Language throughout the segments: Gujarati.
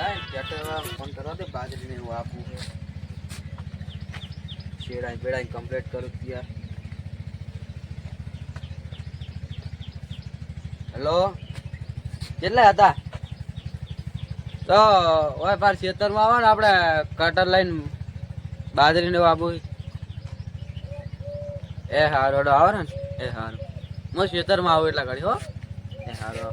લાય ટ્રેક્ટર ફોન કરવા દે બાજરીને એવું આપવું છે શેડાઈ બેડાઈ કમ્પ્લીટ કરું ત્યાં હેલો કેટલા હતા તો ઓય પાર ખેતરમાં આવો ને આપણે કટર લઈને બાજરીને એવું આપવું એ હારો આવો ને એ હારું હું ખેતરમાં આવું એટલા ઘડી હો એ હારો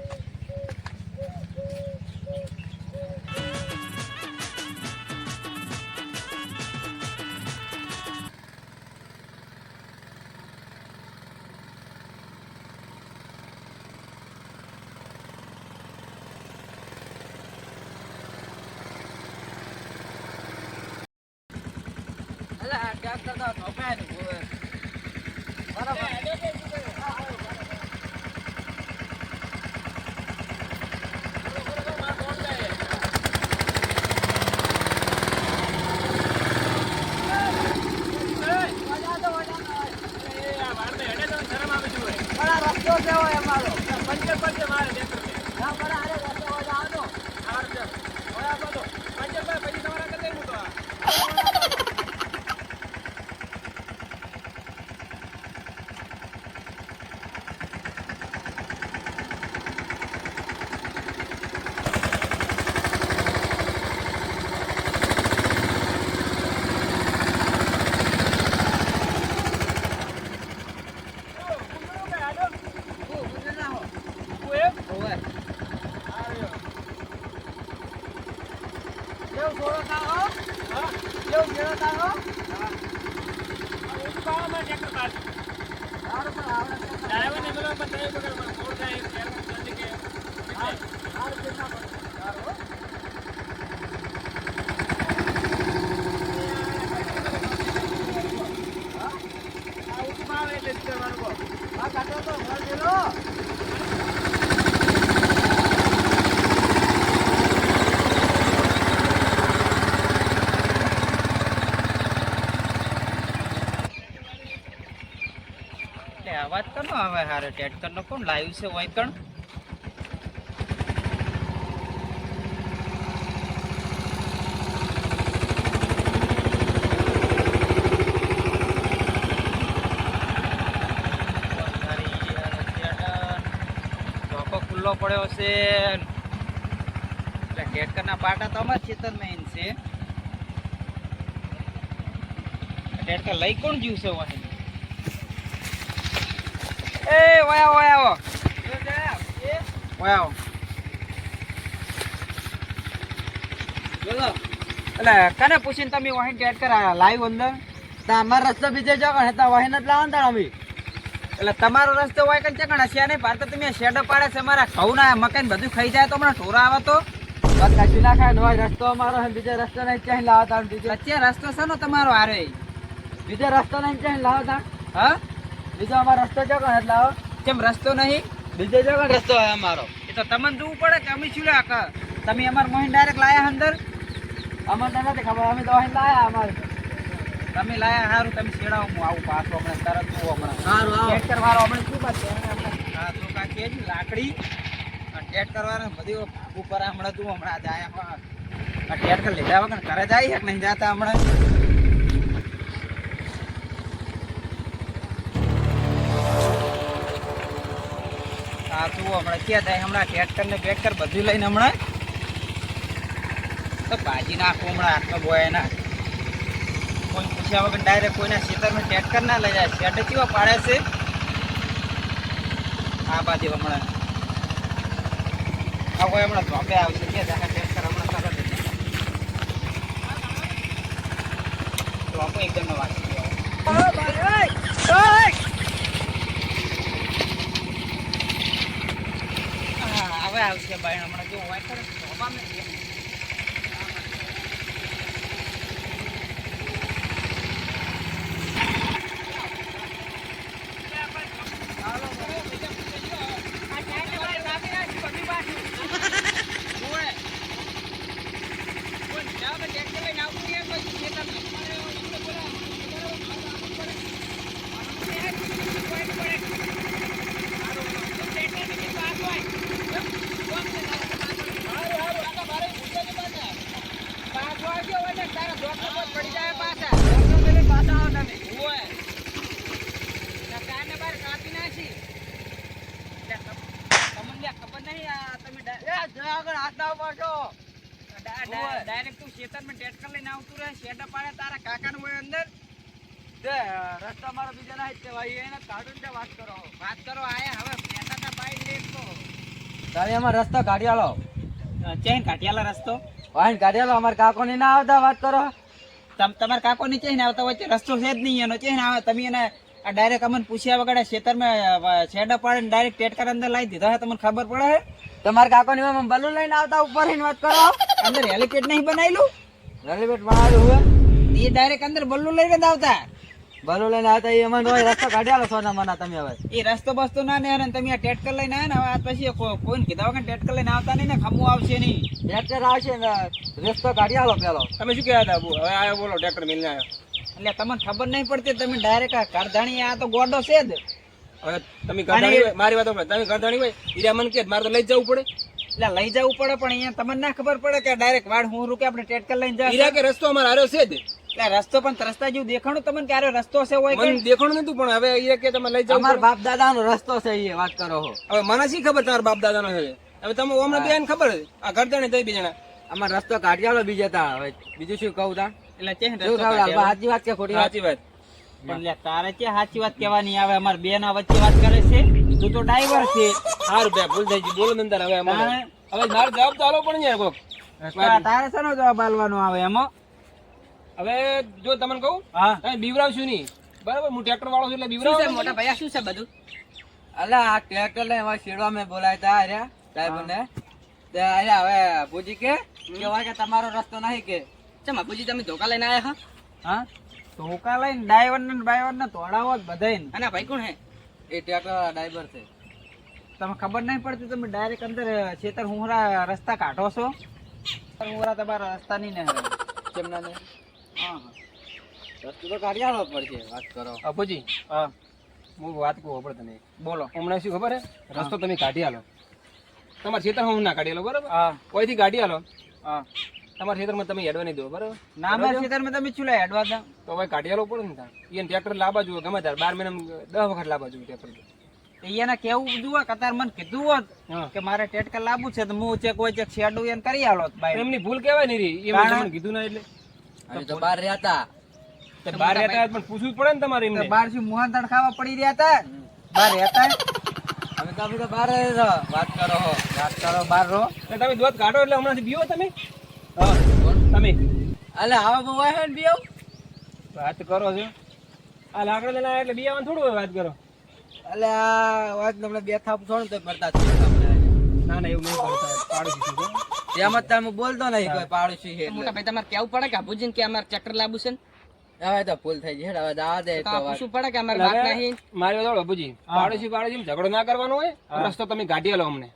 અવાજ કરનો હવે હારે ટ્રેક્ટર નો કોણ લાવ્યું છે વાયકણ ખુલ્લો પડ્યો છે એટલે ટ્રેક્ટર ના પાટા તો અમારા ખેતરમાં છે ટ્રેક્ટર લઈ કોણ જ્યું છે વાહન એ વાયો વાયો વાયો બોલો એટલે કને પૂછીને તમે વાહન ટેટ કરા લાઈવ અંદર તો અમારો રસ્તો બીજે જો હતા વાહન જ લાવતા અમે એટલે તમારો રસ્તો હોય કન ચકણ હશે નહીં પાર તો તમે શેડો પાડે છે મારા ઘઉં ના મકાન બધું ખાઈ જાય તો હમણાં ઢોરા આવે તો બસ કશું ના ખાય હોય રસ્તો અમારો બીજો રસ્તો નહીં ચાહી લાવતા બીજો વચ્ચે રસ્તો છે ને તમારો હારે બીજો રસ્તો નહીં ચાહી લાવતા હા બીજો અમારો રસ્તો જો કણ લાવો કેમ રસ્તો નહીં બીજો જો કણ રસ્તો હોય અમારો એ તો તમને જોવું પડે કે અમે શું લ્યા તમે અમાર મોહિન ડાયરેક્ટ લાયા અંદર અમને નથી ખબર અમે તો અહીં લાયા અમારે તમે લાયા સારું તમે છેડાવો હું આવું પાછો હમણાં તરત હું હમણાં સારું આવો ટેટ કરવાનો હમણાં શું વાત છે હા તો કાંઈ છે લાકડી અને ટેટ કરવાનો બધી ઉપર હમણાં તું હમણાં જાય આ ટેટ કર લીધા વગર ઘરે જાય કે નહીં જતા હમણાં હા તું હમણાં ક્યાં જાય હમણાં ટ્રેક્ટર ને ટ્રેક્ટર બધું લઈને હમણાં તો ભાજી નાખો હમણાં હાથમાં બોય ના કોઈ પૂછ્યા વગર ડાયરેક્ટ કોઈના ખેતરમાં ટ્રેક્ટર ના લઈ જાય શેડ કેવા પાડે છે આ બાજુ હમણાં આ કોઈ હમણાં ધોબે આવશે કે ટ્રેક્ટર હમણાં સરસ ધોબો એકદમ વાંચી હવે આવશે ભાઈ હમણાં જો હોય કરે ધોબામાં હાથ ના પાડો. ડાયરેક્ટ તું ખેતરમાં ટ્રેક્ટર લઈને આવતું રહે, શેડા પાડે તારા કાકાનું હોય અંદર. તે રસ્તા મારો બીજા ના જ ભાઈ એને કાઢું ને વાત કરો. વાત કરો આયા હવે બેટા બાઈ લે તો તારે એમાં રસ્તા કાઢી આલો. ચેન કાઢિયાલા રસ્તો વાઈન કાઢી આલો. અમાર કાકો ની ના આવતા વાત કરો. તમારા કાકો ની ચેન આવતા વચ્ચે રસ્તો છે જ નહીં એનો. ચેન આવે તમે એને આ ડાયરેક્ટ અમને પૂછ્યા વગર ખેતરમાં શેડા પાડે ડાયરેક્ટ ટેટકર અંદર લાવી દીધા છે, તમને ખબર પડે છે? તમારા કાકો ની માં બલૂન લઈને આવતા ઉપર ની વાત કરો. અંદર હેલિપેડ નહીં બનાવેલું, રેલવેટ બનાવ્યું હોય એ ડાયરેક્ટ અંદર બલ્લું લઈને જ આવતા. બલૂન લઈને આવતા એ એમાં રસ્તો કાઢી આલો. સોના મના તમે હવે એ રસ્તો બસ્તો ના ને હેરાન, તમે આ ટેટકર લઈને આવ્યા ને હવે આ પછી કોઈને કીધા વગર ટેટકર લઈને આવતા નહીં ને, ખમું આવશે નહીં. ટ્રેક્ટર આવશે ને રસ્તો કાઢી આલો પેલો. તમે શું કહેતા હતા? હવે આયો બોલો, ટ્રેક્ટર મિલને આવ્યો. એટલે તમને ખબર નહીં પડતી, તમે ડાયરેક્ટ આ કરધાણી આ તો ગોડો છે જ. હવે તમે ગરદાણી હોય, મારી વાત સાંભળો, તમે ગરદાણી હોય ઈરા મને કે મારે તો લઈ જ જવું પડે. એટલે લઈ જવું પડે પણ અહીંયા તમને ના ખબર પડે કે ડાયરેક્ટ વાડ હું રૂકે આપણે ટેટકર લઈને જાય. ઈરા કે રસ્તો અમારે હાર્યો છે જ. એટલે રસ્તો પણ રસ્તા જેવું દેખાણું તમને ક્યારે રસ્તો છે હોય કે? મને દેખાણું નતું પણ હવે ઈરા કે તમે લઈ જવું અમાર પડે. બાપ દાદા નો રસ્તો છે એ વાત કરો હો. હવે મને શી ખબર તમારા બાપ દાદાનો છે? હવે તમે ઓમને બેન ખબર છે આ ગરદાણી થઈ બે જણા. અમાર રસ્તો કાઢી આલો બીજે તા. હવે બીજું શું કહું તા? એટલે ચેન શું રસ્તો કહું કાઢ્યો. સાચી વાત કે ખોટી વાત? સાચી વાત. પણ લે તારે કે સાચી વાત કહેવાની આવે, અમાર બે ના વચ્ચે વાત કરે છે. તું તો ડ્રાઈવર છે. સારું બે ભૂલ થઈ ગઈ, બોલો ને અંદર. હવે અમારે હવે મારે જવાબ તો આલો પણ યાર કોક. તારે શેનો જવાબ આલવાનો આવે એમાં? હવે જો તમને કહું, હા તમે બીવરાવશું નહીં બરાબર. હું ટ્રેક્ટર વાળો છું એટલે બીવરાવ. મોટા ભૈયા શું છે બધું? અલા આ ટ્રેક્ટર લઈને હવે શેડવા મેં બોલાય તા આર્યા ડ્રાઈવર ને. તે આર્યા હવે પૂછી કે કેવાય કે તમારો રસ્તો નહીં કે. ચમ બાપુજી તમે ધોકા લઈને આયા હા? ધોકા લઈને ડ્રાઈવર ને તોડાવો જ બધાને. અને ભાઈ કોણ હે? એ ટ્રેક્ટર ડ્રાઈવર છે. તમે ખબર નહીં પડતી, તમે ડાયરેક્ટ અંદર ખેતર હુંરા રસ્તા કાઢો છો. હુંરા તમારા રસ્તા નહીં ને કેમ ના ને? હા રસ્તો તો કાઢી આલો પડશે વાત કરો. અપુજી હા હું વાત કહું આપણે તને. બોલો. હમણાં શું ખબર હે? રસ્તો તમે કાઢી આલો. તમારા ખેતર હું ના કાઢી આલો બરાબર. હા કોઈથી કાઢી આલો. હા તમારા ખેતરમાં તમે હેડવા નહીં દો બરાબર. ના મારા ખેતરમાં તમે ચૂલા હેડવા દો તો હવે કાઢી આલો પડે ને ત્યાં. એને ટ્રેક્ટર લાવવા જોઈએ ગમે ત્યારે 12 મહિનામાં 10 વખત લાવવા જોઈએ ટ્રેક્ટર. એને કેવું જુઓ કતાર મને કીધું હોત હા. કે મારે ટેટકર લાવવું છે તો હું ચેક કોઈ ચેક શેડું એને કરી આલો બાય. એમની ભૂલ કહેવાય નહીં રહી. એ મને કીધું ના એટલે અમે તો બહાર રહ્યા તા. તો બહાર રહેતા હોય પણ પૂછવું જ પડે ને તમારે એમને. બાર શું મોહનથાળ ખાવા પડી રહ્યા હતા? બાર રહેતા અમે તો બહાર જ રહો. વાત કરો હો. વાત કરો બાર રહો. એટલે તમે દૂધ કાઢો એટલે હમણાંથી પીવો તમે. હા તમે અલે આવા બહુ હોય ને બીઓ. વાત કરો છો. આ લાકડા લઈને આવ્યા એટલે બિયાવાનું થોડું હોય. વાત કરો. અલે આ વાત તમને બે થાપ છોડ તો કરતા છે. ના ના એવું નહીં કરતા. પાડોશી છું. એમ જ તમે બોલતો નહીં કોઈ પાડોશી છે એટલે. મોટા ભાઈ તમારે કેવું પડે કે બાપુજીને કે અમારે ટ્રેક્ટર લાવવું છે ને? હવે તો ભૂલ થઈ ગઈ. હવે દાવા દે તો તો આ વાત. પૂછવું પડે કે અમારે વાત નહીં. મારી વાત સાંભળો બાપુજી. પાડોશી ઝઘડો ના કરવાનો હોય. રસ્તો તમે કાઢી આલો અમને.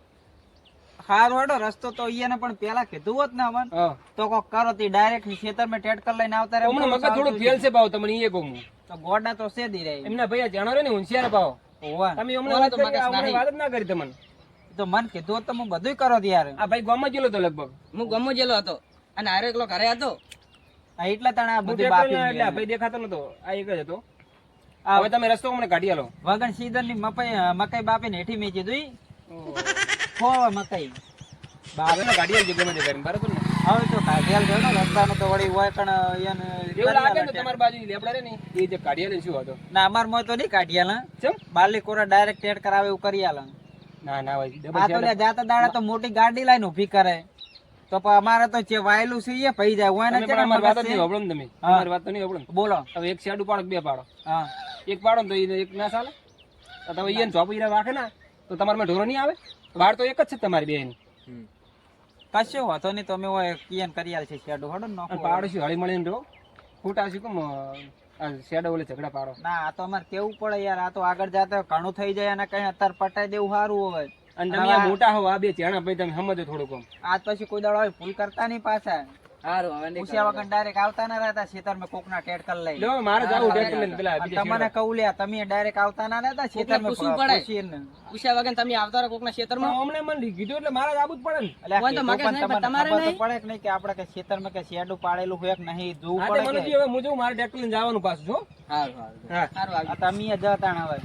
હારું હેડો રસ્તો તો અહીંયા પણ પેલા કીધું હોત ને અમન હા. તો કોક કરો તી ડાયરેક્ટ ખેતરમાં ટેટકર લઈને આવતા રહે. હમણાં મગજ થોડું ફેલ છે ભાવ તમને એ કહું હું. તો ગોડા તો છે દી રહી. એમના ભૈયા જાણો રે ને હોશિયાર ભાવ. ઓવા તમે હમણાં વાત કરી, હમણાં વાત જ ના કરી તમને. તો મન કીધું હોત તો હું બધુંય કરો તી યાર. આ ભાઈ ગામમાં ગયેલો તો લગભગ. હું ગમો જેલો હતો અને હારે એકલો ઘરે હતો. આ એટલા તને આ હું બધું ટ્રેક્ટર બાકી લઈને એટલે આ ભાઈ દેખાતો નતો. આ એક જ હતો. હવે તમે રસ્તો અમને કાઢી આલો. વગન સીઝન ની મકાઈ બાપીને હેઠી મેચી દઈ ખોવા મકાઈ હવે કાઢી આલજો ગમે તે કરીને બરાબર ને. હવે તો કાઢેલ છે ને રસ્તાનો તો વળી હોય પણ એને એવું લાગે ને તમારી બાજુ લેબડા રે ને એ જે કાઢી આલે શું હતો? ના અમાર મોય તો નહીં કાઢ્યા ચમ? બાલી કોરા ડાયરેક્ટ ટેટ કરાવે એવું કરી આલે. ના ના ભાઈ ડબલ આ તો લે જાતા દાડા તો મોટી ગાડી લઈને ઊભી કરે તો પણ અમારે તો જે વાયેલું છે એ પઈ જાય હોય ને તમે પણ અમારી વાત જ નહીં સાંભળો ને તમે. અમારી વાત તો નહીં સાંભળો ને. બોલો. હવે એક શેડું પાડો કે બે પાડો? હા એક પાડો ને તો એને એક ના ચાલે. તો તમે એને ચોપ હીરા રાખે ને તો તમારે ઢોરો નહીં આવે. વાડ તો એક જ છે તમારી બે ની. કશો વાતો નહીં તમે હોય કિયન કરી આલે છે શેડો હડો નો અને પાડો શું હળી મળીને રહો. ખોટા શું કેમ આ શેડો ઓલે ઝઘડા પાડો? ના આ તો અમારે કેવું પડે યાર. આ તો આગળ જાતા ઘણું થઈ જાય અને કઈ અત્યારે પટાઈ દેવું સારું હોય. અને તમે આ મોટા હો આ બે ચેણા ભાઈ તમે સમજો થોડું કમ. આજ પછી કોઈ દાડો ભૂલ કરતા નહીં પાછા. હારું હવે નહીં પૂછ્યા વગર ડાયરેક્ટ આવતા ના રહેતા ખેતરમાં કોકના ટેટકર લઈ. લો મારે જાવું ટ્રેક્ટર લઈને પેલા બીજા તમને કહું લ્યા તમે ડાયરેક્ટ આવતા ના રહેતા ખેતરમાં પૂછીને. પૂછ્યા વગર તમે આવતા રહો કોકના ખેતરમાં. અમને મને કીધું એટલે મારે આવું જ પડે ને. એટલે હોય તો કીધું મગજ પણ નહીં, તમને તમારે ખબર તો નહીં. પડે કે નહીં કે આપણે કે ખેતરમાં કે શેડું પાડેલું હોય કે નહીં જોવું હા તે પડે મને કે. હવે હું જઉં મારે ટ્રેક્ટર લઈને જવાનું પાછું છો. હારું હારું. હા સારું આ તમે જતા હવે